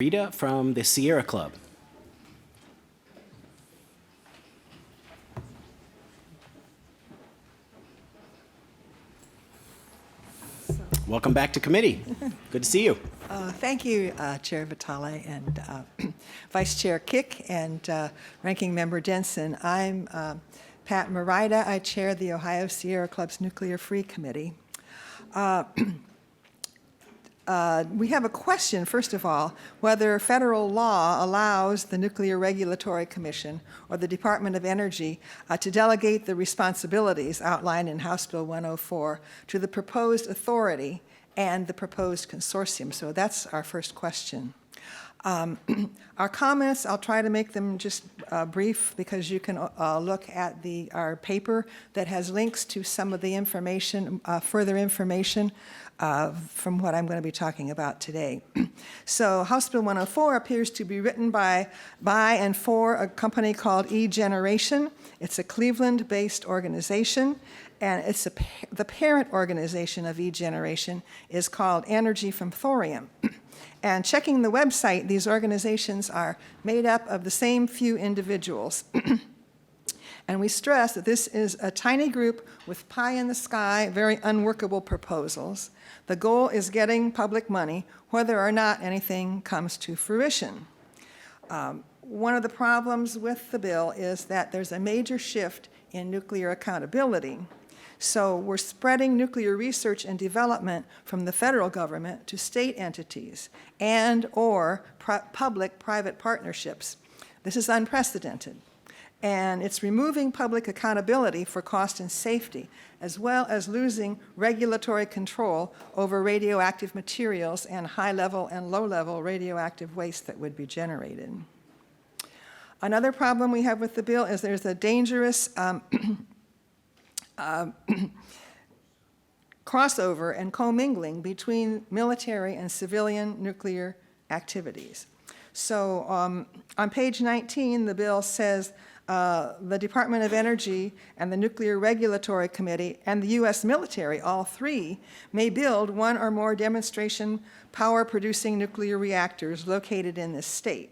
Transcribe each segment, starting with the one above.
Rita from the Sierra Club. Welcome back to committee. Good to see you. Thank you, Chair Vitale and Vice Chair Kick and Ranking Member Denson. I'm Pat Marida. I chair the Ohio Sierra Club's Nuclear Free Committee. We have a question, first of all, whether federal law allows the Nuclear Regulatory Commission or the Department of Energy to delegate the responsibilities outlined in House Bill 104 to the proposed authority and the proposed consortium. So that's our first question. Our comments, I'll try to make them just brief because you can look at our paper that has links to some of the information, further information from what I'm going to be talking about today. So House Bill 104 appears to be written by and for a company called eGeneration. It's a Cleveland-based organization, and it's the parent organization of eGeneration is called Energy from Thorium. And checking the website, these organizations are made up of the same few individuals. And we stress that this is a tiny group with pie in the sky, very unworkable proposals. The goal is getting public money, whether or not anything comes to fruition. One of the problems with the bill is that there's a major shift in nuclear accountability. So we're spreading nuclear research and development from the federal government to state entities and or public-private partnerships. This is unprecedented. And it's removing public accountability for cost and safety, as well as losing regulatory control over radioactive materials and high-level and low-level radioactive waste that would be generated. Another problem we have with the bill is there's a dangerous crossover and commingling between military and civilian nuclear activities. So on page 19, the bill says the Department of Energy and the Nuclear Regulatory Committee and the U.S. military, all three, may build one or more demonstration power-producing nuclear reactors located in this state.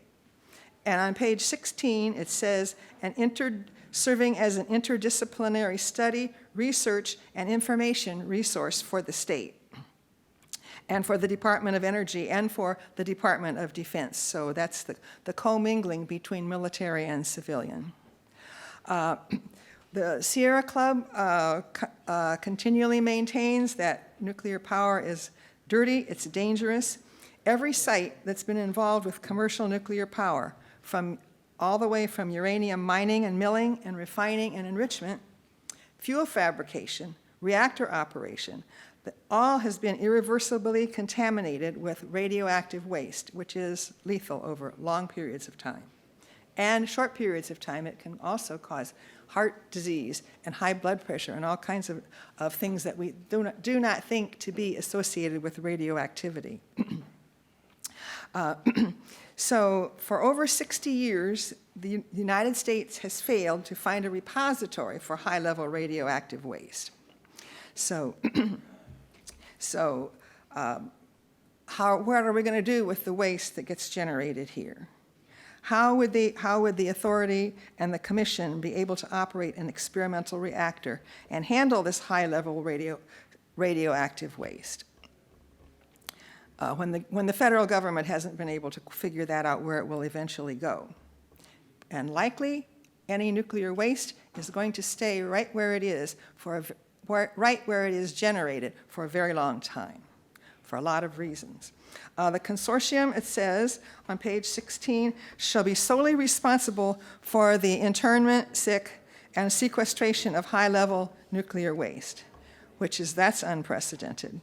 And on page 16, it says serving as an interdisciplinary study, research, and information resource for the state, and for the Department of Energy, and for the Department of Defense. So that's the commingling between military and civilian. The Sierra Club continually maintains that nuclear power is dirty, it's dangerous. Every site that's been involved with commercial nuclear power, all the way from uranium mining and milling and refining and enrichment, fuel fabrication, reactor operation, all has been irreversibly contaminated with radioactive waste, which is lethal over long periods of time. And short periods of time, it can also cause heart disease and high blood pressure and all kinds of things that we do not think to be associated with radioactivity. So for over 60 years, the United States has failed to find a repository for high-level radioactive waste. So, what are we going to do with the waste that gets generated here? How would the authority and the commission be able to operate an experimental reactor and handle this high-level radioactive waste? When the federal government hasn't been able to figure that out where it will eventually go. And likely, any nuclear waste is going to stay right where it is, right where it is generated for a very long time, for a lot of reasons. The consortium, it says on page 16, shall be solely responsible for the internment, and sequestration of high-level nuclear waste, that's unprecedented.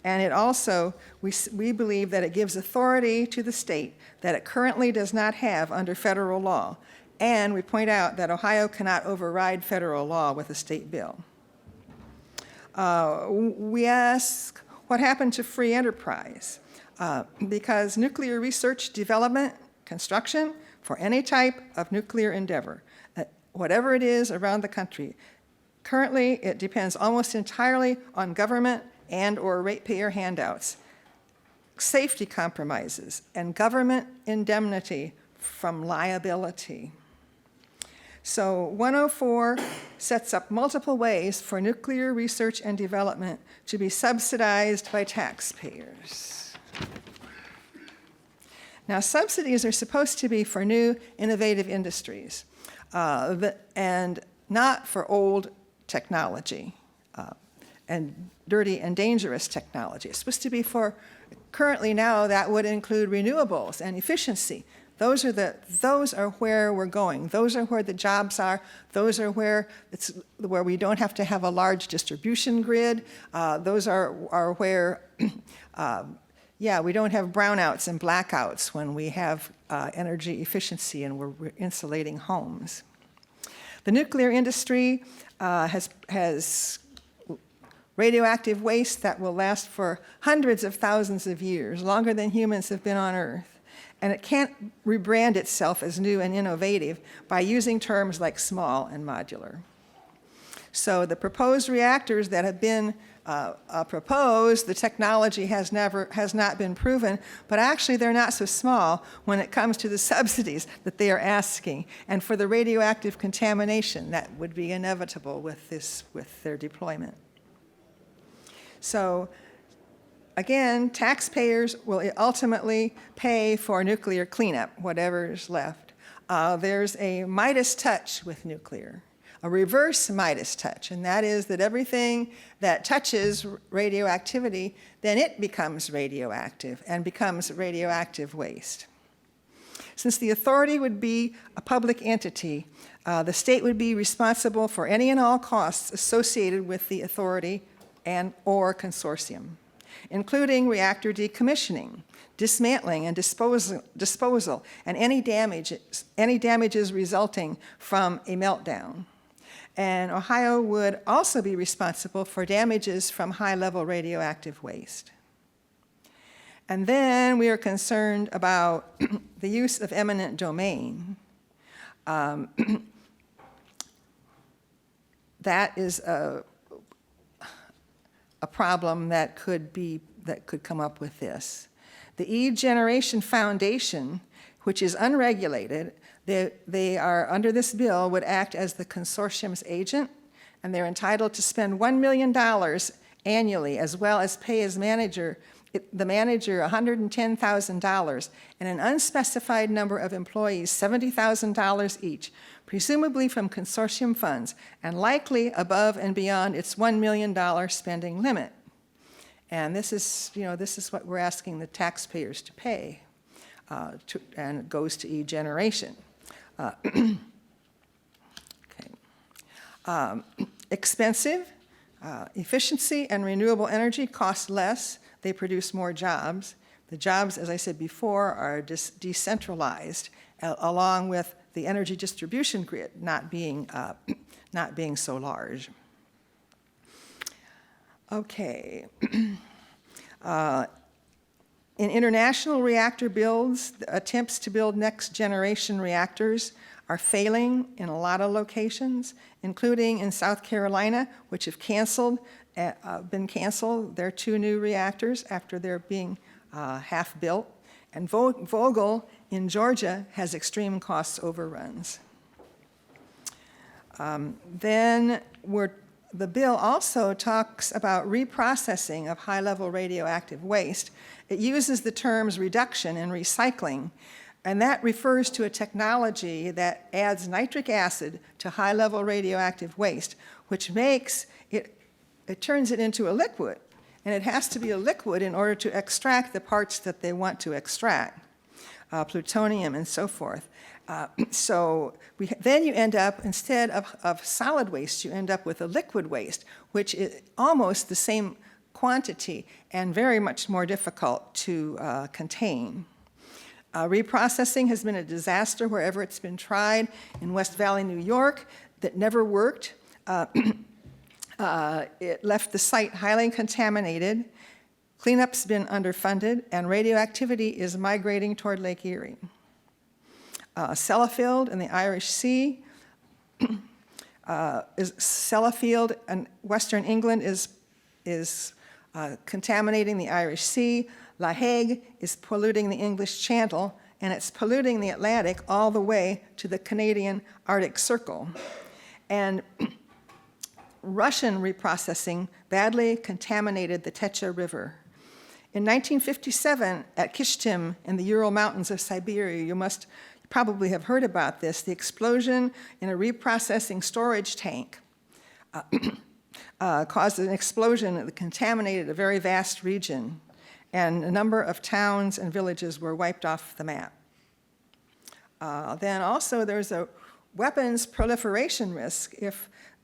And it also, we believe that it gives authority to the state that it currently does not have under federal law. And we point out that Ohio cannot override federal law with a state bill. We ask, what happened to free enterprise? Because nuclear research, development, construction, for any type of nuclear endeavor, whatever it is around the country, currently it depends almost entirely on government and or ratepayer handouts. safety compromises, and government indemnity from liability. So 104 sets up multiple ways for nuclear research and development to be subsidized by taxpayers. Now, subsidies are supposed to be for new, innovative industries, and not for old technology and dirty and dangerous technology. It's supposed to be for, currently now, that would include renewables and efficiency. Those are where we're going. Those are where the jobs are. Those are where we don't have to have a large distribution grid. Those are where, we don't have brownouts and blackouts when we have energy efficiency and we're insulating homes. The nuclear industry has radioactive waste that will last for hundreds of thousands of years, longer than humans have been on Earth. And it can't rebrand itself as new and innovative by using terms like small and modular. So the proposed reactors that have been proposed, the technology has not been proven, but actually they're not so small when it comes to the subsidies that they are asking, and for the radioactive contamination that would be inevitable with their deployment. So again, taxpayers will ultimately pay for nuclear cleanup, whatever's left. There's a Midas touch with nuclear, a reverse Midas touch, and that is that everything that touches radioactivity, then it becomes radioactive and becomes radioactive waste. Since the authority would be a public entity, the state would be responsible for any and all costs associated with the authority or consortium, including reactor decommissioning, dismantling and disposal, and any damages resulting from a meltdown. And Ohio would also be responsible for damages from high-level radioactive waste. And then we are concerned about the use of eminent domain. That is a problem that could come up with this. The E-Generation Foundation, which is unregulated, they are, under this bill, would act as the consortium's agent, and they're entitled to spend $1 million annually, as well as pay the manager $110,000, and an unspecified number of employees $70,000 each, presumably from consortium funds, and likely above and beyond its $1 million spending limit. And this is what we're asking the taxpayers to pay, and it goes to E-Generation. Expensive, efficiency and renewable energy cost less. They produce more jobs. The jobs, as I said before, are decentralized, along with the energy distribution grid not being so large. Okay. In international reactor builds, the attempts to build next-generation reactors are failing in a lot of locations, including in South Carolina, which have been canceled. There are 2 new reactors after they're being half built. And Vogtle in Georgia has extreme cost overruns. The bill also talks about reprocessing of high-level radioactive waste. It uses the terms reduction and recycling, and that refers to a technology that adds nitric acid to high-level radioactive waste, which makes it turns it into a liquid, and it has to be a liquid in order to extract the parts that they want to extract, plutonium and so forth. Then you end up, instead of solid waste, you end up with a liquid waste, which is almost the same quantity and very much more difficult to contain. Reprocessing has been a disaster wherever it's been tried. In West Valley, New York, that never worked. It left the site highly contaminated. Cleanup's been underfunded, and radioactivity is migrating toward Lake Erie. Sellafield in the Irish Sea, Sellafield in Western England is contaminating the Irish Sea. La Hague is polluting the English Channel, and it's polluting the Atlantic all the way to the Canadian Arctic Circle. And Russian reprocessing badly contaminated the Techa River. In 1957, at Kishtim in the Ural Mountains of Siberia, you must probably have heard about this, the explosion in a reprocessing storage tank caused an explosion that contaminated a very vast region, and a number of towns and villages were wiped off the map. Then also there's a weapons proliferation risk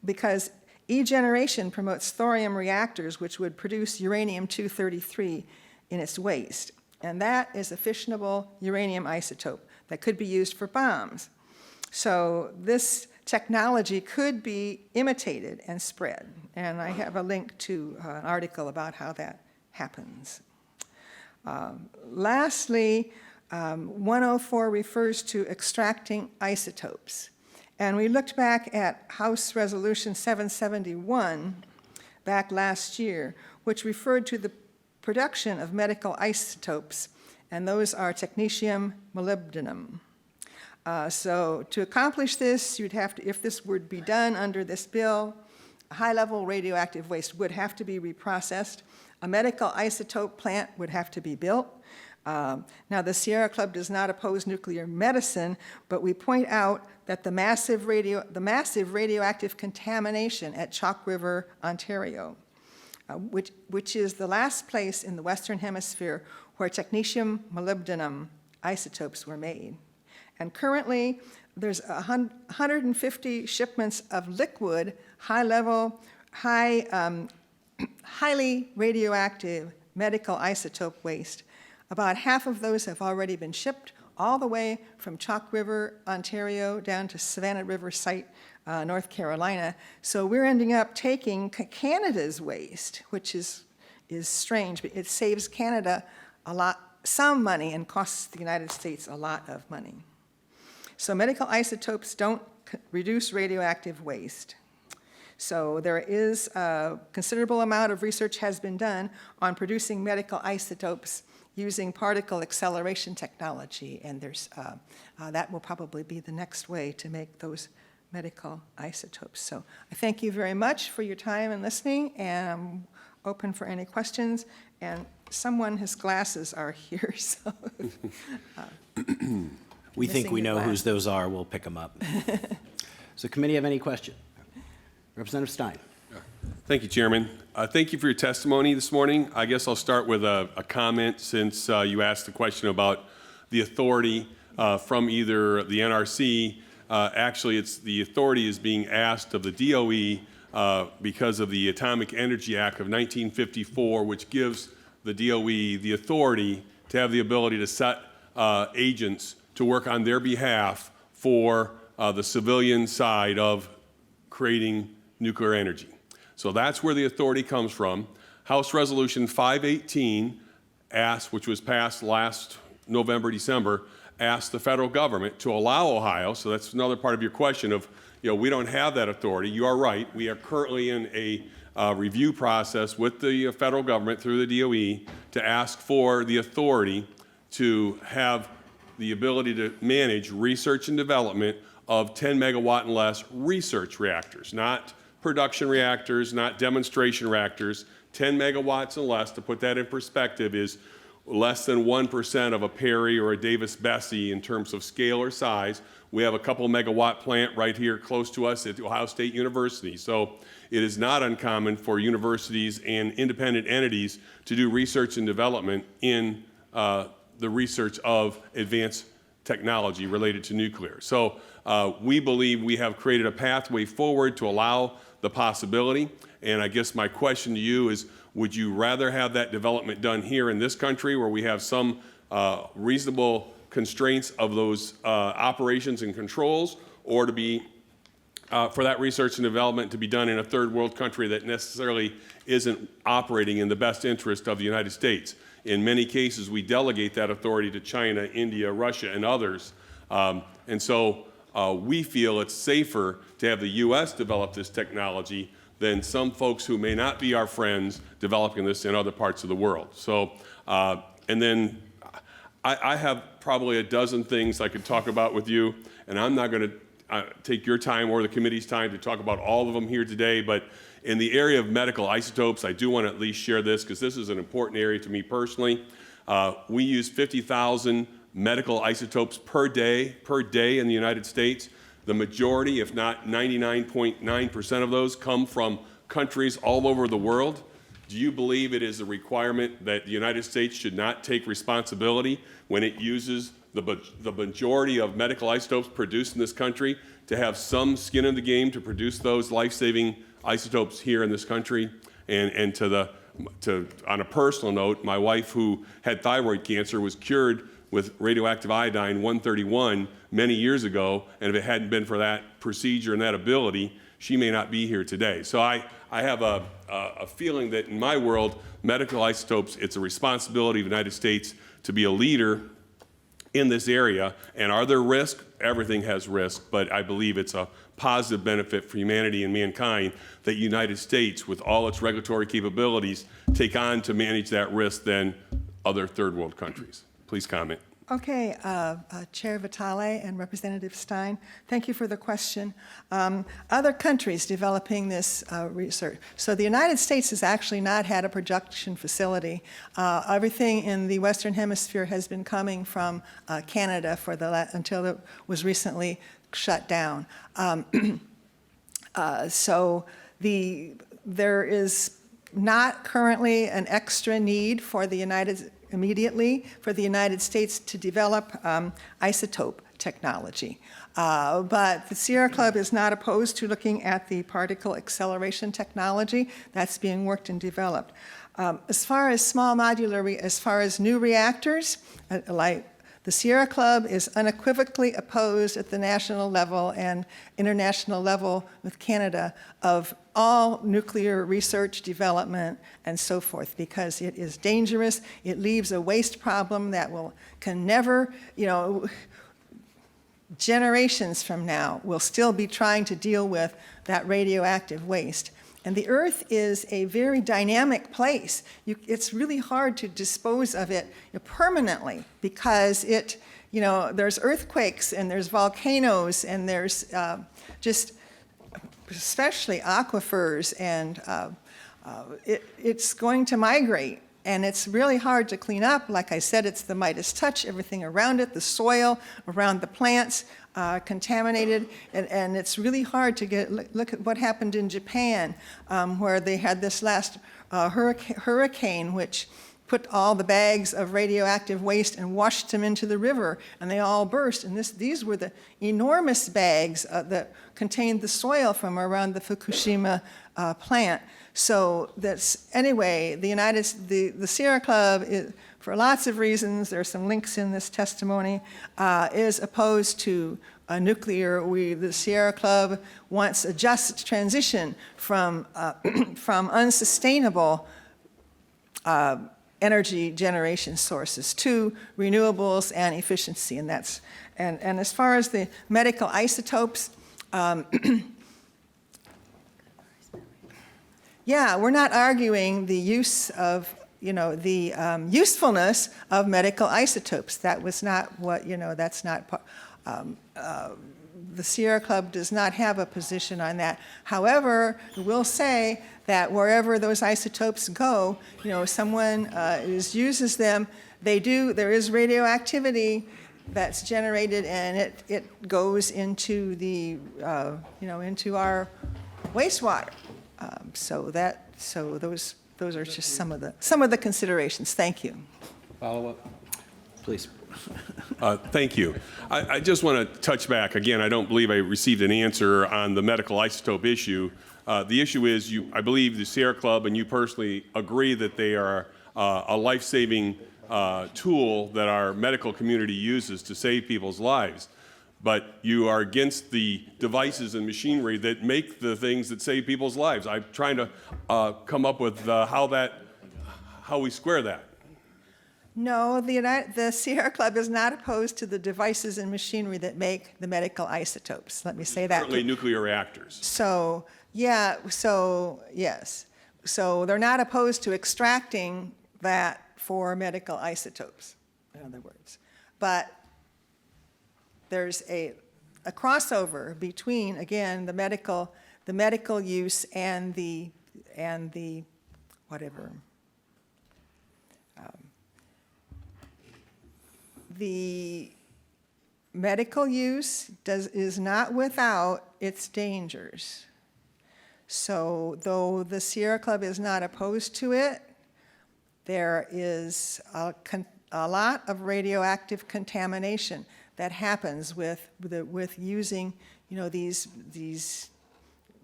because E-generation promotes thorium reactors which would produce uranium-233 in its waste, and that is a fissionable uranium isotope that could be used for bombs. So this technology could be imitated and spread, and I have a link to an article about how that happens. Lastly, 104 refers to extracting isotopes. And we looked back at House Resolution 771 back last year, which referred to the production of medical isotopes, and those are technetium, molybdenum. So to accomplish this, you'd have to, if this were to be done under this bill, high-level radioactive waste would have to be reprocessed. A medical isotope plant would have to be built. Now, the Sierra Club does not oppose nuclear medicine, but we point out that the massive radioactive contamination at Chalk River, Ontario, which is the last place in the Western Hemisphere where technetium molybdenum isotopes were made. And currently, there's 150 shipments of liquid, highly radioactive medical isotope waste. About half of those have already been shipped all the way from Chalk River, Ontario, down to Savannah River Site, North Carolina. So we're ending up taking Canada's waste, which is strange, but it saves Canada some money and costs the United States a lot of money. So medical isotopes don't reduce radioactive waste. So there is a considerable amount of research has been done on producing medical isotopes using particle acceleration technology, and that will probably be the next way to make those medical isotopes. So I thank you very much for your time and listening, and I'm open for any questions. And his glasses are here, so. We think we know whose those are. We'll pick them up. So committee have any question? Representative Stein. Thank you, Chairman. Thank you for your testimony this morning. I guess I'll start with a comment since you asked the question about the authority from either the NRC. Actually, the authority is being asked of the DOE because of the Atomic Energy Act of 1954, which gives the DOE the authority to have the ability to set agents to work on their behalf for the civilian side of creating nuclear energy. So that's where the authority comes from. House Resolution 518 which was passed last November, December, asked the federal government to allow Ohio, so that's another part of your question of, we don't have that authority. You are right. We are currently in a review process with the federal government through the DOE to ask for the authority to have the ability to manage research and development of 10 megawatt and less research reactors, not production reactors, not demonstration reactors. 10 megawatts and less, to put that in perspective, is less than 1% of a Perry or a Davis-Besse in terms of scale or size. We have a couple megawatt plant right here close to us at Ohio State University. So it is not uncommon for universities and independent entities to do research and development in the research of advanced technology related to nuclear. So we believe we have created a pathway forward to allow the possibility. And I guess my question to you is, would you rather have that development done here in this country where we have some reasonable constraints of those operations and controls, or to be for that research and development to be done in a third world country that necessarily isn't operating in the best interest of the United States? In many cases, we delegate that authority to China, India, Russia, and others. And so we feel it's safer to have the U.S. develop this technology than some folks who may not be our friends developing this in other parts of the world. So And then I have probably a dozen things I could talk about with you, and I'm not going to take your time or the committee's time to talk about all of them here today, but in the area of medical isotopes, I do want to at least share this because this is an important area to me personally. We use 50,000 medical isotopes per day in the United States. The majority, if not 99.9% of those, come from countries all over the world. Do you believe it is a requirement that the United States should not take responsibility when it uses the majority of medical isotopes produced in this country to have some skin in the game to produce those life-saving isotopes here in this country? And on a personal note, my wife, who had thyroid cancer, was cured with radioactive iodine 131 many years ago, and if it hadn't been for that procedure and that ability, she may not be here today. So I have a feeling that in my world, medical isotopes, it's a responsibility of the United States to be a leader in this area. And are there risks? Everything has risk, but I believe it's a positive benefit for humanity and mankind that the United States, with all its regulatory capabilities, take on to manage that risk than other third world countries. Please comment. Okay, Chair Vitale and Representative Stein, thank you for the question. Other countries developing this research. So the United States has actually not had a production facility. Everything in the Western Hemisphere has been coming from Canada until it was recently shut down. So there is not currently an extra need for immediately for the United States to develop isotope technology. But the Sierra Club is not opposed to looking at the particle acceleration technology that's being worked and developed. As far as small modular, as far as new reactors, like the Sierra Club is unequivocally opposed at the national level and international level with Canada of all nuclear research, development, and so forth, because it is dangerous. It leaves a waste problem that can never, generations from now, will still be trying to deal with that radioactive waste. And the Earth is a very dynamic place. It's really hard to dispose of it permanently because there's earthquakes and there's volcanoes and there's just especially aquifers, and it's going to migrate. And it's really hard to clean up. Like I said, it's the Midas touch, everything around it, the soil around the plants, contaminated, and it's really hard to look at what happened in Japan, where they had this last hurricane, which put all the bags of radioactive waste and washed them into the river, and they all burst. And these were the enormous bags that contained the soil from around the Fukushima plant. So anyway, the Sierra Club, for lots of reasons, there are some links in this testimony, is opposed to nuclear. The Sierra Club wants a just transition from unsustainable energy generation sources to renewables and efficiency, and as far as the medical isotopes, yeah, we're not arguing the use of, the usefulness of medical isotopes. That was not what, that's not, the Sierra Club does not have a position on that. However, we'll say that wherever those isotopes go, someone uses them, there is radioactivity that's generated, and it goes into the, into our wastewater. So those are just some of the considerations. Thank you. Follow-up, please. Thank you. I just want to touch back. Again, I don't believe I received an answer on the medical isotope issue. The issue is, I believe the Sierra Club and you personally agree that they are a life-saving tool that our medical community uses to save people's lives. But you are against the devices and machinery that make the things that save people's lives. I'm trying to come up with how we square that. No, the Sierra Club is not opposed to the devices and machinery that make the medical isotopes. Let me say that. Certainly nuclear reactors. So, yeah, yes. So they're not opposed to extracting that for medical isotopes, in other words. But there's a crossover between, again, the medical use and the whatever. The medical use is not without its dangers. So though the Sierra Club is not opposed to it, there is a lot of radioactive contamination that happens with using, these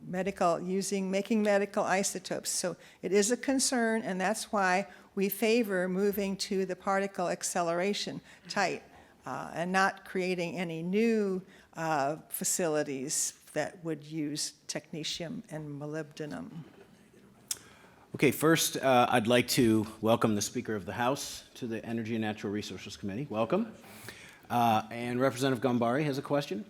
making medical isotopes. So it is a concern, and that's why we favor moving to the particle acceleration type and not creating any new facilities that would use technetium and molybdenum. Okay, first, I'd like to welcome the Speaker of the House to the Energy and Natural Resources Committee. Welcome. And Representative Gambari has a question.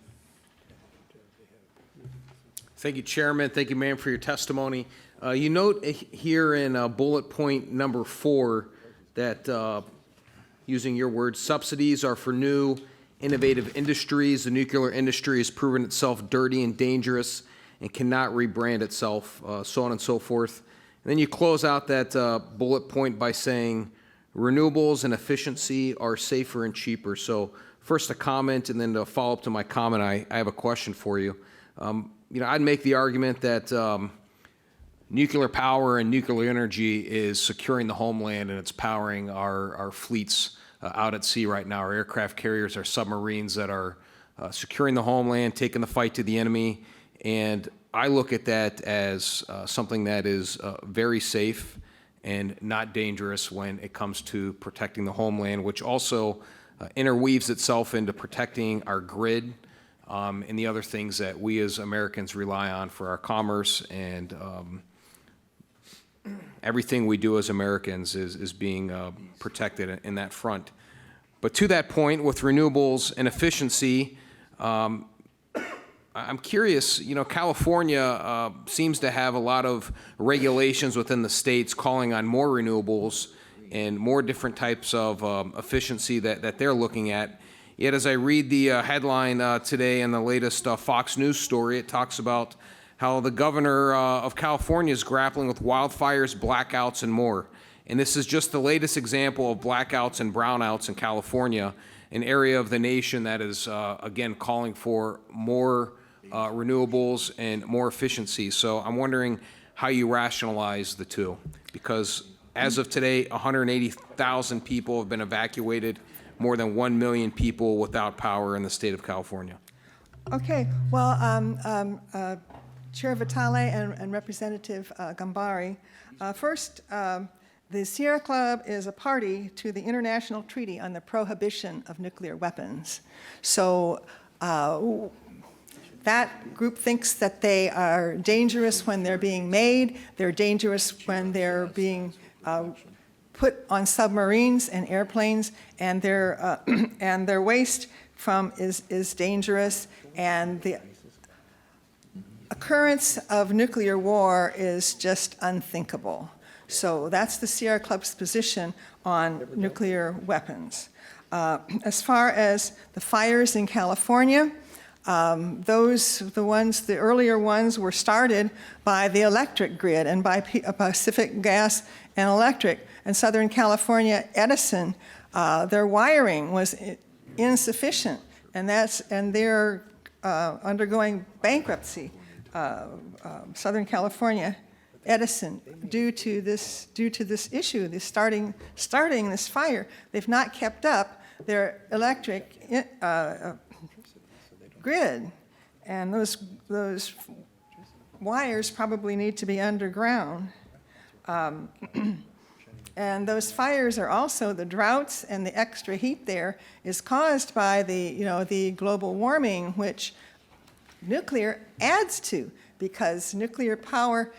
Thank you, Chairman. Thank you, ma'am, for your testimony. You note here in bullet point number 4 that, using your words, subsidies are for new, innovative industries. The nuclear industry has proven itself dirty and dangerous and cannot rebrand itself, so on and so forth. And then you close out that bullet point by saying renewables and efficiency are safer and cheaper. So first a comment, and then to follow up to my comment, I have a question for you. I'd make the argument that nuclear power and nuclear energy is securing the homeland, and it's powering our fleets out at sea right now. Our aircraft carriers, our submarines that are securing the homeland, taking the fight to the enemy. And I look at that as something that is very safe and not dangerous when it comes to protecting the homeland, which also interweaves itself into protecting our grid and the other things that we as Americans rely on for our commerce, and everything we do as Americans is being protected in that front. But to that point, with renewables and efficiency, I'm curious, California seems to have a lot of regulations within the states calling on more renewables and more different types of efficiency that they're looking at. Yet as I read the headline today in the latest Fox News story, it talks about how the governor of California is grappling with wildfires, blackouts, and more. And this is just the latest example of blackouts and brownouts in California, an area of the nation that is, again, calling for more renewables and more efficiency. So I'm wondering how you rationalize the two, because as of today, 180,000 people have been evacuated, more than 1 million people without power in the state of California. Okay, well, Chair Vitale and Representative Gambari, first, the Sierra Club is a party to the International Treaty on the Prohibition of Nuclear Weapons. So that group thinks that they are dangerous when they're being made, they're dangerous when they're being put on submarines and airplanes, and their waste is dangerous, and the occurrence of nuclear war is just unthinkable. So that's the Sierra Club's position on nuclear weapons. As far as the fires in California, the earlier ones were started by the electric grid and by Pacific Gas and Electric. In Southern California, Edison, their wiring was insufficient, and they're undergoing bankruptcy. Southern California, Edison, due to this issue, starting this fire. They've not kept up their electric grid, and those wires probably need to be underground. And those fires are also, the droughts and the extra heat there is caused by the global warming, which nuclear adds to, because nuclear power,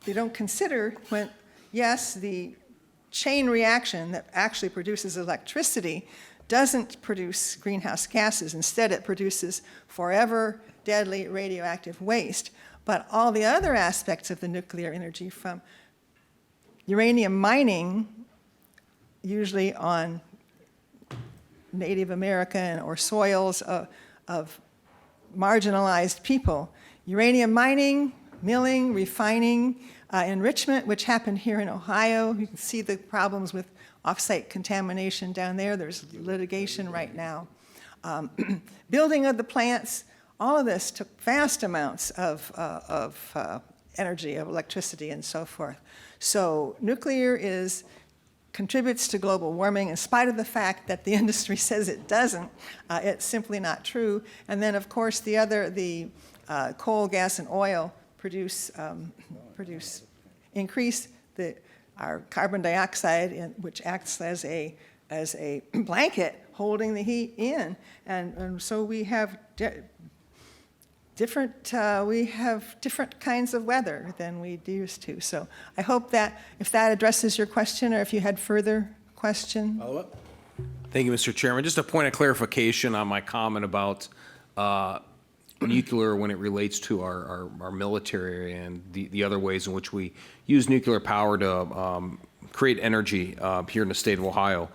they don't consider when, yes, the chain reaction that actually produces electricity doesn't produce greenhouse gases. Instead, it produces forever deadly radioactive waste. But all the other aspects of the nuclear energy, from uranium mining usually on Native American or soils of marginalized people. Uranium mining, milling, refining, enrichment, which happened here in Ohio. You can see the problems with off-site contamination down there. There's litigation right now. Building of the plants, all of this took vast amounts of energy, of electricity, and so forth. So nuclear contributes to global warming in spite of the fact that the industry says it doesn't. It's simply not true. And then, of course, the coal, gas, and oil increase our carbon dioxide, which acts as a blanket holding the heat in. And so we have different kinds of weather than we used to. So I hope that if that addresses your question, or if you had further question. Follow up? Thank you, Mr. Chairman. Just a point of clarification on my comment about nuclear when it relates to our military and the other ways in which we use nuclear power to create energy here in the state of Ohio.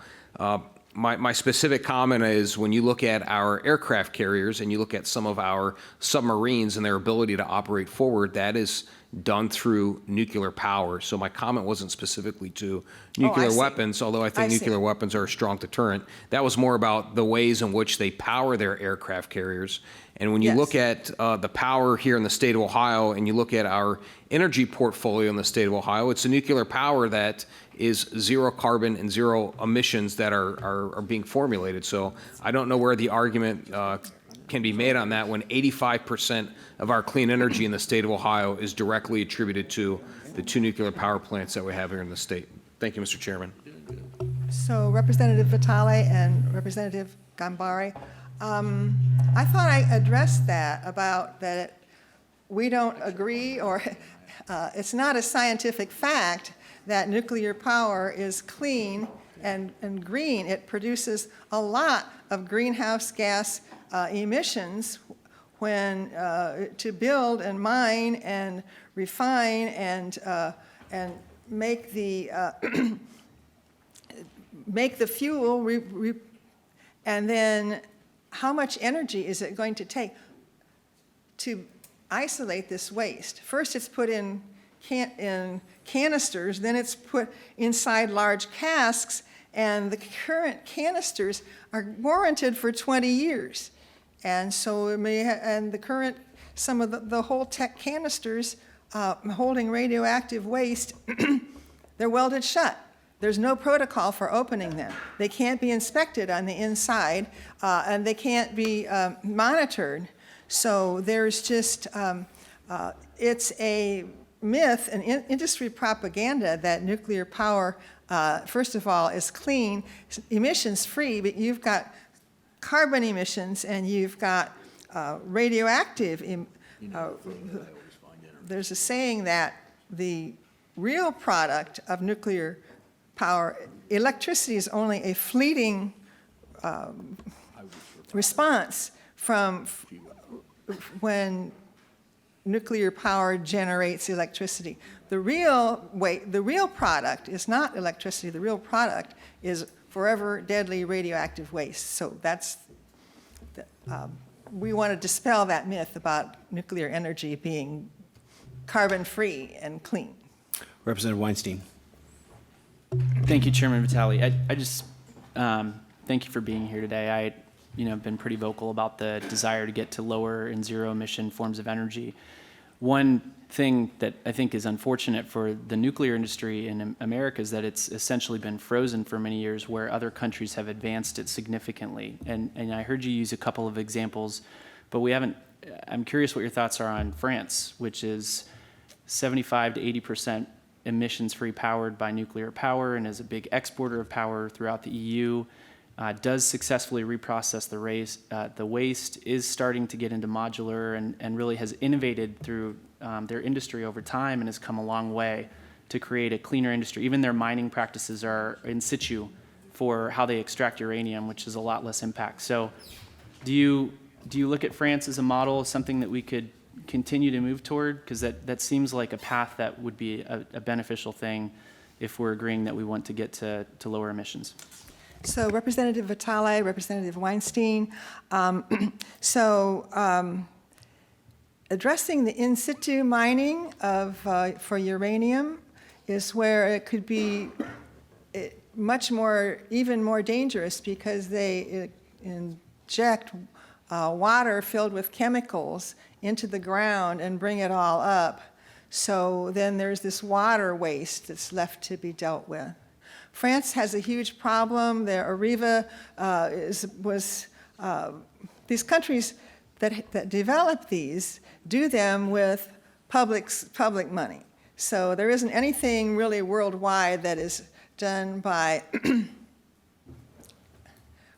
My specific comment is when you look at our aircraft carriers and you look at some of our submarines and their ability to operate forward, that is done through nuclear power. So my comment wasn't specifically to nuclear weapons, although I think nuclear weapons are a strong deterrent. That was more about the ways in which they power their aircraft carriers. And when you look at the power here in the state of Ohio and you look at our energy portfolio in the state of Ohio, it's a nuclear power that is zero carbon and zero emissions that are being formulated. So I don't know where the argument can be made on that when 85% of our clean energy in the state of Ohio is directly attributed to the 2 nuclear power plants that we have here in the state. Thank you, Mr. Chairman. So Representative Vitale and Representative Gambari, I thought I addressed that about that we don't agree, or it's not a scientific fact that nuclear power is clean and green. It produces a lot of greenhouse gas emissions when to build and mine and refine and make the make the fuel, and then how much energy is it going to take to isolate this waste? First, it's put in canisters, then it's put inside large casks, and the current canisters are warranted for 20 years. And so it may and the current, some of the whole tech canisters holding radioactive waste, they're welded shut. There's no protocol for opening them. They can't be inspected on the inside, and they can't be monitored. So there's just, it's a myth and industry propaganda that nuclear power, first of all, is clean, emissions free, but you've got carbon emissions and you've got radioactive. There's a saying that the real product of nuclear power, electricity is only a fleeting response from when nuclear power generates electricity. The real product is not electricity. The real product is forever deadly radioactive waste. So that's, we want to dispel that myth about nuclear energy being carbon-free and clean. Representative Weinstein. Thank you, Chairman Vitale. I just thank you for being here today. I have been pretty vocal about the desire to get to lower and zero emission forms of energy. One thing that I think is unfortunate for the nuclear industry in America is that it's essentially been frozen for many years, where other countries have advanced it significantly. And I heard you use a couple of examples, but we haven't. I'm curious what your thoughts are on France, which is 75 to 80% emissions-free powered by nuclear power and is a big exporter of power throughout the EU, does successfully reprocess the waste, is starting to get into modular, and really has innovated through their industry over time and has come a long way to create a cleaner industry. Even their mining practices are in situ for how they extract uranium, which is a lot less impact. So do you look at France as a model, something that we could continue to move toward? Because that seems like a path that would be a beneficial thing if we're agreeing that we want to get to lower emissions. So Representative Vitale, Representative Weinstein, addressing the in situ mining of, for uranium is where it could be much more, even more dangerous because they inject water filled with chemicals into the ground and bring it all up. So then there's this water waste that's left to be dealt with. France has a huge problem. Their Areva these countries that develop these do them with public money. So there isn't anything really worldwide that is done by,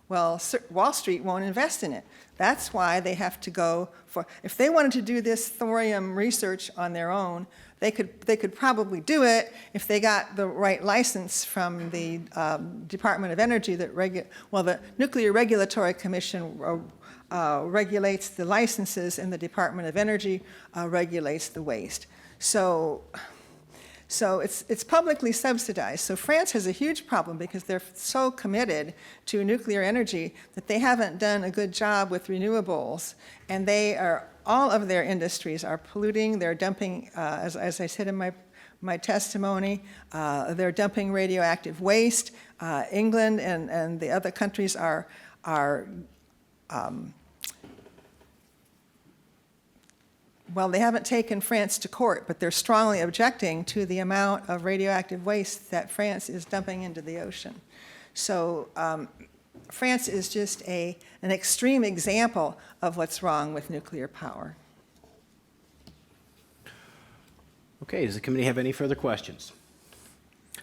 well, Wall Street won't invest in it. That's why they have to go for, if they wanted to do this thorium research on their own, they could probably do it if they got the right license from the Department of Energy the Nuclear Regulatory Commission regulates the licenses and the Department of Energy regulates the waste. So it's publicly subsidized. So France has a huge problem because they're so committed to nuclear energy that they haven't done a good job with renewables. And all of their industries are polluting. They're dumping, as I said in my testimony, they're dumping radioactive waste. England and the other countries are well, they haven't taken France to court, but they're strongly objecting to the amount of radioactive waste that France is dumping into the ocean. So France is just an extreme example of what's wrong with nuclear power. Okay, does the committee have any further questions?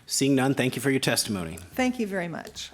Seeing none, thank you for your testimony. Thank you very much.